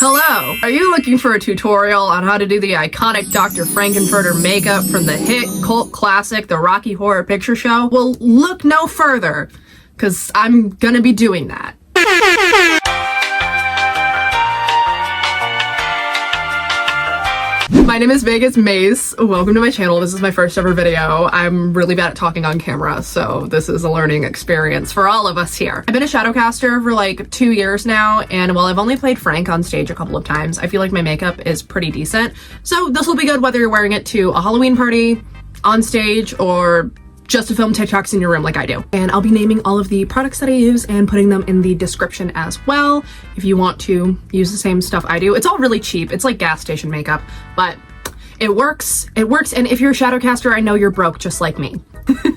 Hello! Are you looking for a tutorial on how to do the iconic Dr. Frankenfurter makeup from the hit cult classic, The Rocky Horror Picture Show? Well, look no further, because I'm gonna be doing that. My name is Vegas Mace. Welcome to my channel. This is my first ever video. I'm really bad at talking on camera, so this is a learning experience for all of us here. I've been a shadow caster for like 2 years now, and while I've only played Frank on stage a couple of times, I feel like my makeup is pretty decent. So this will be good whether you're wearing it to a Halloween party, on stage, or just to film TikToks in your room like I do. And I'll be naming all of the products that I use and putting them in the description as well if you want to use the same stuff I do. It's all really cheap. It's like gas station makeup, but it works. It works, and if you're a shadow caster, I know you're broke just like me.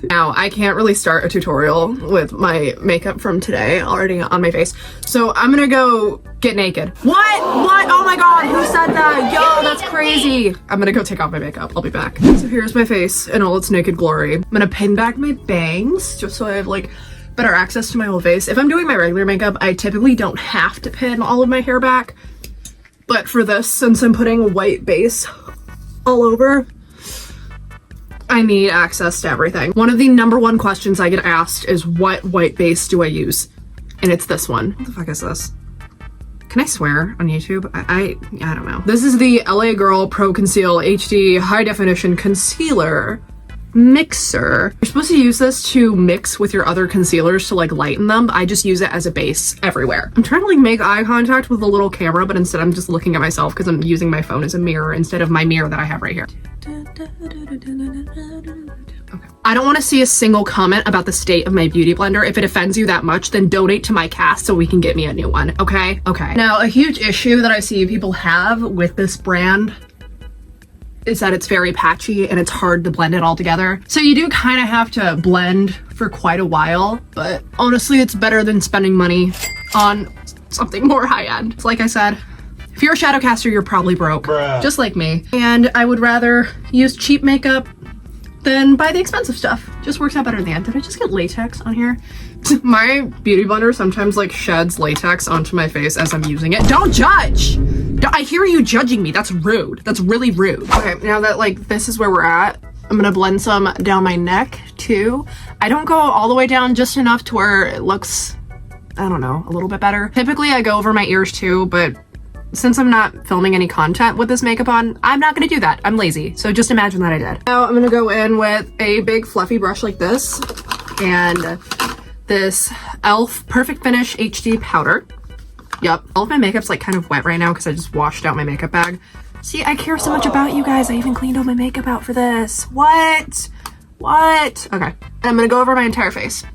Now, I can't really start a tutorial with my makeup from today already on my face, so I'm gonna go get naked. What? Oh my god, who said that? Yo, that's crazy. I'm gonna go take off my makeup. I'll be back. So here's my face in all its naked glory. I'm gonna pin back my bangs just so I have like better access to my whole face. If I'm doing my regular makeup, I typically don't have to pin all of my hair back, but for this, since I'm putting a white base all over, I need access to everything. One of the #1 questions I get asked is, what white base do I use? And it's this one. What the fuck is this? Can I swear on YouTube? I don't know. This is the LA Girl Pro Conceal HD High Definition Concealer Mixer. You're supposed to use this to mix with your other concealers to like lighten them. I just use it as a base everywhere. I'm trying to like make eye contact with the little camera, but instead I'm just looking at myself because I'm using my phone as a mirror instead of my mirror that I have right here. Okay. I don't want to see a single comment about the state of my beauty blender. If it offends you that much, then donate to my cast so we can get me a new one, okay? Okay. Now, a huge issue that I see people have with this brand is that it's very patchy and it's hard to blend it all together. So you do kind of have to blend for quite a while, but honestly, it's better than spending money on something more high-end. So like I said, if you're a shadow caster, you're probably broke, just like me. And I would rather use cheap makeup than buy the expensive stuff. Just works out better in the end. Did I just get latex on here? My beauty blender sometimes like sheds latex onto my face as I'm using it. Don't judge! I hear you judging me. That's rude. That's really rude. Okay, now that like this is where we're at, I'm gonna blend some down my neck too. I don't go all the way down, just enough to where it looks, I don't know, a little bit better. Typically I go over my ears too, but since I'm not filming any content with this makeup on, I'm not gonna do that. I'm lazy, so just imagine that I did. Now I'm gonna go in with a big fluffy brush like this and this e.l.f. Perfect Finish HD powder. Yep, all of my makeup's like kind of wet right now because I just washed out my makeup bag. See, I care so much about you guys. I even cleaned all my makeup out for this. What? What? Okay, and I'm gonna go over my entire face.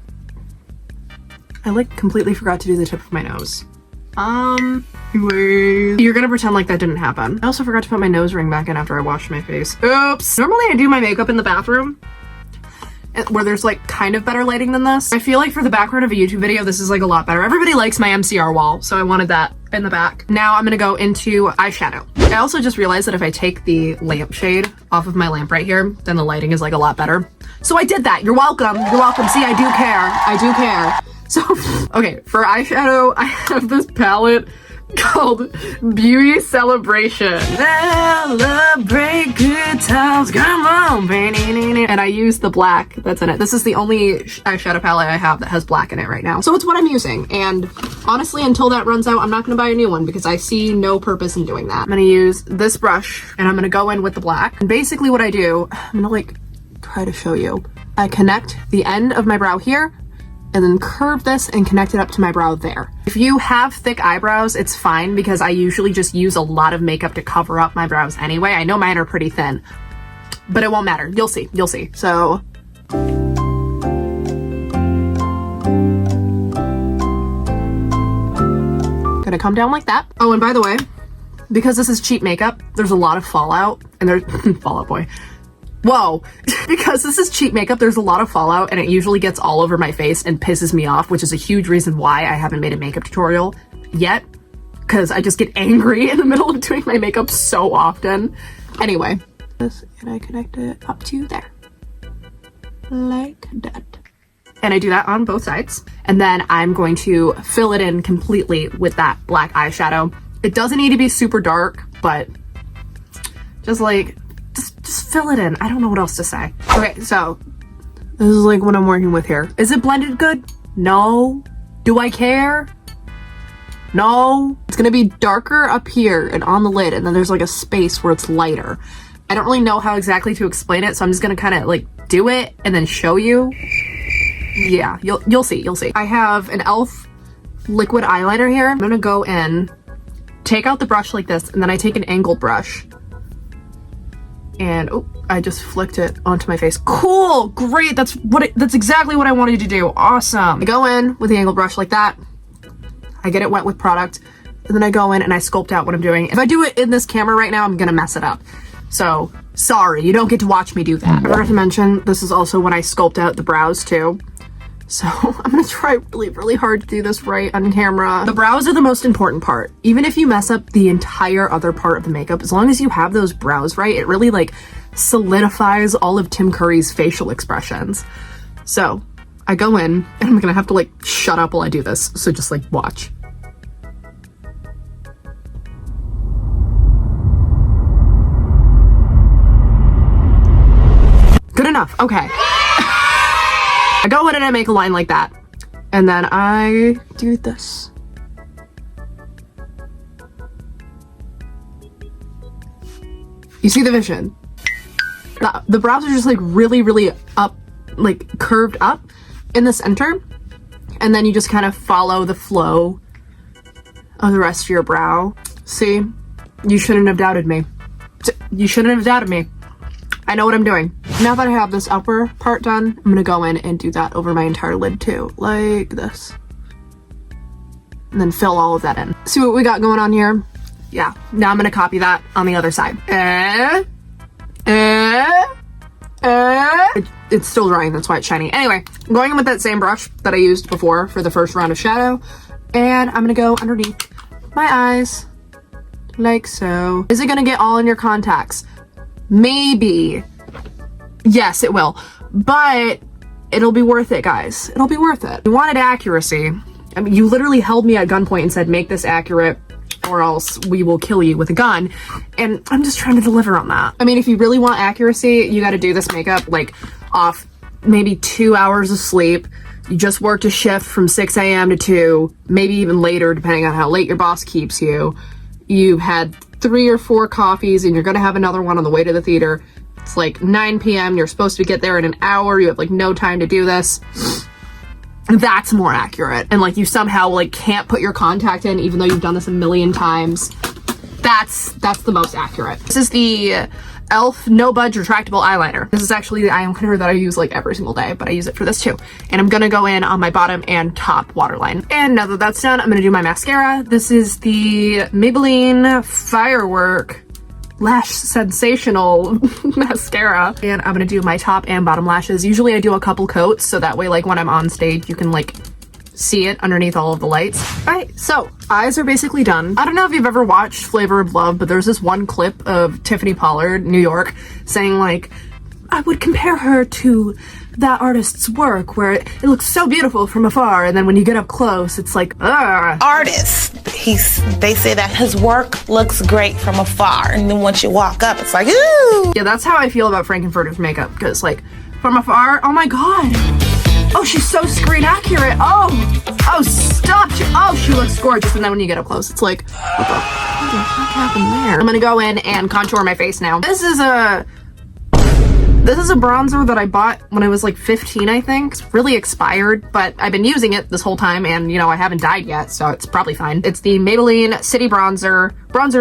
I like completely forgot to do the tip of my nose. Wait. You're gonna pretend like that didn't happen. I also forgot to put my nose ring back in after I washed my face. Oops. Normally I do my makeup in the bathroom where there's like kind of better lighting than this. I feel like for the background of a YouTube video, this is like a lot better. Everybody likes my MCR wall, so I wanted that in the back. Now I'm gonna go into eyeshadow. I also just realized that if I take the lampshade off of my lamp right here, then the lighting is like a lot better. So I did that. You're welcome. You're welcome. See, I do care. I do care. So, okay, for eyeshadow, I have this palette called Beauty Celebration. Celebrate good times, come on. And I use the black that's in it. This is the only eyeshadow palette I have that has black in it right now. So it's what I'm using. And honestly, until that runs out, I'm not gonna buy a new one because I see no purpose in doing that. I'm gonna use this brush and I'm gonna go in with the black. And basically what I do, I'm gonna like try to show you. I connect the end of my brow here and then curve this and connect it up to my brow there. If you have thick eyebrows, it's fine because I usually just use a lot of makeup to cover up my brows anyway. I know mine are pretty thin, but it won't matter. You'll see, you'll see. So gonna come down like that. Oh, and by the way, because this is cheap makeup, there's a lot of fallout and there's fallout boy. Whoa, because this is cheap makeup, there's a lot of fallout and it usually gets all over my face and pisses me off, which is a huge reason why I haven't made a makeup tutorial yet, because I just get angry in the middle of doing my makeup so often. Anyway, this, and I connect it up to there, like that. And I do that on both sides. And then I'm going to fill it in completely with that black eyeshadow. It doesn't need to be super dark, but just like, just fill it in. I don't know what else to say. Okay, so this is like what I'm working with here. Is it blended good? No. Do I care? No. It's gonna be darker up here and on the lid, and then there's like a space where it's lighter. I don't really know how exactly to explain it, so I'm just gonna kind of like do it and then show you. Yeah, you'll see, you'll see. I have an e.l.f. liquid eyeliner here. I'm gonna go in, take out the brush like this, and then I take an angled brush. And, oh, I just flicked it onto my face. Cool, great, that's exactly what I wanted to do, awesome. I go in with the angled brush like that. I get it wet with product, and then I go in and I sculpt out what I'm doing. If I do it in this camera right now, I'm gonna mess it up. So, sorry, you don't get to watch me do that. I forgot to mention, this is also when I sculpt out the brows too. So I'm gonna try really, really hard to do this right on camera. The brows are the most important part. Even if you mess up the entire other part of the makeup, as long as you have those brows right, it really like solidifies all of Tim Curry's facial expressions. So I go in and I'm gonna have to like shut up while I do this. So just like watch. Good enough, okay. I go in and I make a line like that, and then I do this. You see the vision? The brows are just like really, really up, like curved up in the center, and then you just kind of follow the flow of the rest of your brow. See? You shouldn't have doubted me. You shouldn't have doubted me. I know what I'm doing. Now that I have this upper part done, I'm gonna go in and do that over my entire lid too, like this. And then fill all of that in. See what we got going on here? Yeah, now I'm gonna copy that on the other side. It's still drying, that's why it's shiny. Anyway, I'm going in with that same brush that I used before for the first round of shadow, and I'm gonna go underneath my eyes, like so. Is it gonna get all in your contacts? Maybe. Yes, it will. But it'll be worth it, guys. It'll be worth it. You wanted accuracy. I mean, you literally held me at gunpoint and said, make this accurate or else we will kill you with a gun. And I'm just trying to deliver on that. I mean, if you really want accuracy, you got to do this makeup like off maybe 2 hours of sleep. You just worked a shift from 6 a.m. to 2, maybe even later, depending on how late your boss keeps you. You've had 3 or 4 coffees and you're gonna have another one on the way to the theater. It's like 9 p.m. You're supposed to get there in an hour. You have like no time to do this. That's more accurate. And like you somehow like can't put your contact in even though you've done this a million times. That's the most accurate. This is the e.l.f. No Budge Retractable Eyeliner. This is actually the eyeliner that I use like every single day, but I use it for this too. And I'm gonna go in on my bottom and top waterline. And now that that's done, I'm gonna do my mascara. This is the Maybelline Firework Lash Sensational Mascara. And I'm gonna do my top and bottom lashes. Usually I do a couple coats, so that way like when I'm on stage, you can like see it underneath all of the lights. All right, so eyes are basically done. I don't know if you've ever watched Flavor of Love, but there's this one clip of Tiffany Pollard, New York, saying like, I would compare her to that artist's work where it looks so beautiful from afar, and then when you get up close, it's like, ugh. Artist, they say that his work looks great from afar, and then once you walk up, it's like, ooh. Yeah, that's how I feel about Frankenfurter's makeup, because like, from afar, oh my god. Oh, she's so screen accurate. Oh, stop. Oh, she looks gorgeous. And then when you get up close, it's like, what the fuck happened there? I'm gonna go in and contour my face now. This is a bronzer that I bought when I was like 15, I think. It's really expired, but I've been using it this whole time and, you know, I haven't dyed yet, so it's probably fine. It's the Maybelline City Bronzer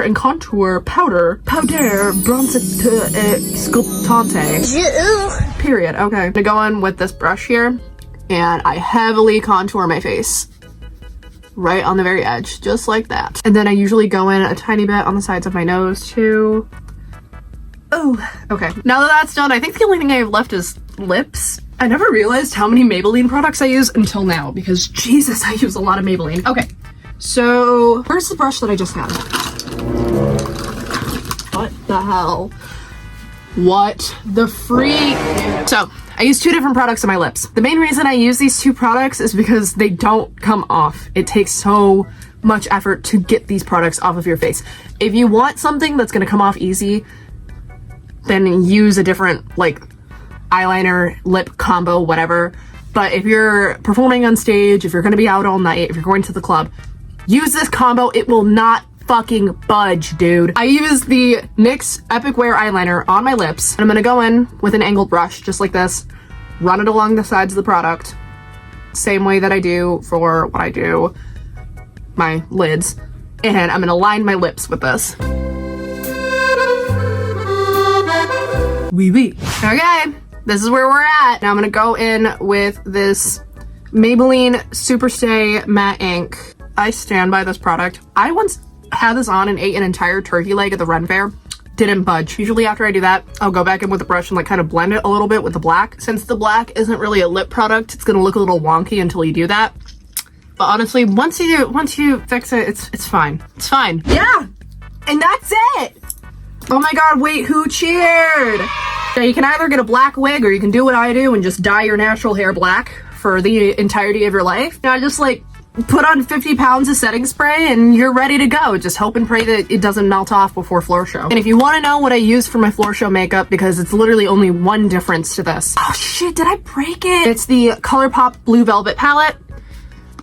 and Contour Powder Sculptante. Period. Okay. I'm gonna go in with this brush here, and I heavily contour my face. Right on the very edge, just like that. And then I usually go in a tiny bit on the sides of my nose, too. Oh, okay. Now that that's done, I think the only thing I have left is lips. I never realized how many Maybelline products I use until now, because Jesus, I use a lot of Maybelline. Okay, so where's the brush that I just had? What the hell? What the freak? So, I use 2 different products on my lips. The main reason I use these 2 products is because they don't come off. It takes so much effort to get these products off of your face. If you want something that's gonna come off easy, then use a different like eyeliner, lip combo, whatever. But if you're performing on stage, if you're gonna be out all night, if you're going to the club, use this combo. It will not fucking budge, dude. I use the NYX Epic Wear eyeliner on my lips, and I'm gonna go in with an angled brush, just like this, run it along the sides of the product, same way that I do for when I do my lids, and I'm gonna line my lips with this. Wee wee. Okay, this is where we're at. Now I'm gonna go in with this Maybelline Superstay Matte Ink. I stand by this product. I once had this on and ate an entire turkey leg at the Ren Fair. Didn't budge. Usually after I do that, I'll go back in with the brush and like kind of blend it a little bit with the black. Since the black isn't really a lip product, it's gonna look a little wonky until you do that. But honestly, once you fix it, it's fine. It's fine. Yeah, and that's it. Oh my god, wait, who cheered? Now you can either get a black wig or you can do what I do and just dye your natural hair black for the entirety of your life. Now just like put on 50 pounds of setting spray and you're ready to go. Just hope and pray that it doesn't melt off before floor show. And if you want to know what I use for my floor show makeup, because it's literally only one difference to this. Oh shit, did I break it? It's the ColourPop Blue Velvet palette.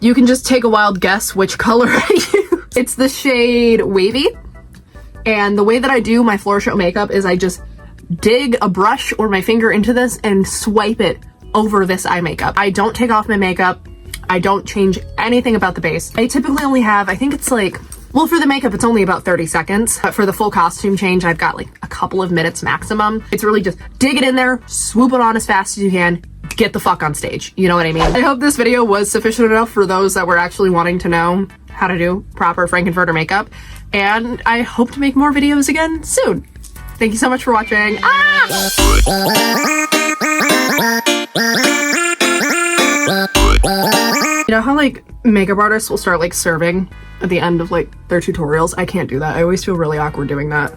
You can just take a wild guess which color I use. It's the shade Wavy. And the way that I do my floor show makeup is I just dig a brush or my finger into this and swipe it over this eye makeup. I don't take off my makeup. I don't change anything about the base. I typically only have, I think it's like, well, for the makeup, it's only about 30 seconds. But for the full costume change, I've got like a couple of minutes maximum. It's really just dig it in there, swoop it on as fast as you can, get the fuck on stage. You know what I mean? I hope this video was sufficient enough for those that were actually wanting to know how to do proper Frankenfurter makeup. And I hope to make more videos again soon. Thank you so much for watching. You know how like makeup artists will start like serving at the end of like their tutorials? I can't do that. I always feel really awkward doing that.